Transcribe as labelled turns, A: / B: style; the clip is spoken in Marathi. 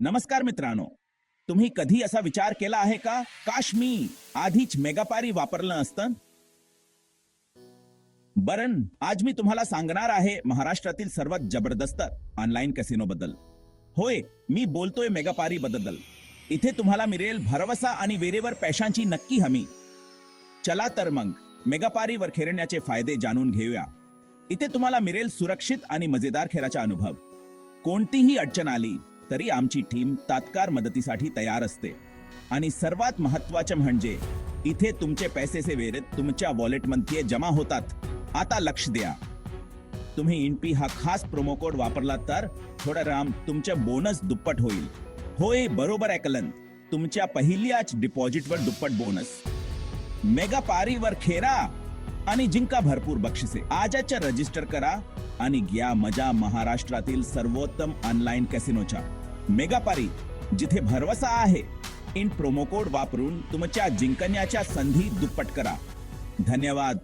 A: नमस्कार मित्रांनो, तुम्ही कधी असा विचार केला आहे का, काश मी आधीच मेगापारी वापरलं असतं? बरं, आज मी तुम्हाला सांगणार आहे महाराष्ट्रातील सर्वात जबरदस्त ऑनलाईन कॅसिनो बद्दल. होय, मी बोलतोय मेगापारी बद्दल. इथे तुम्हाला मिळेल भरवसा आणि वेरेवर पैशांची नक्की हमी. चला तर मग मेगापारीवर खेळण्याचे फायदे जाणून घेऊया. इथे तुम्हाला मिळेल सुरक्षित आणि मजेदार खेळाचा अनुभव. कोणतीही अडचण आली तरी आमची टीम तात्काळ मदतीसाठी तयार असते. आणि सर्वात महत्त्वाचे म्हणजे इथे तुमचे पैसे वेळेत तुमच्या वॉलेटमध्ये जमा होतात. आता लक्ष द्या, तुम्ही इनपी हा खास प्रोमो कोड वापरला तर थोडा राम तुमचे बोनस दुप्पट होईल. होय, बरोबर ऐकलं, तुमच्या पहिल्याच डिपॉझिटवर दुप्पट बोनस. मेगापारीवर खेळा आणि जिंका भरपूर बक्षिसे. आजच्या रजिस्टर करा आणि घ्या मजा महाराष्ट्रातील सर्वोत्तम ऑनलाईन कॅसिनोच्या. मेगापारी, जिथे भरवसा आहे. इन प्रोमो कोड वापरून तुमच्या जिंकण्याच्या संधी दुप्पट करा. धन्यवाद.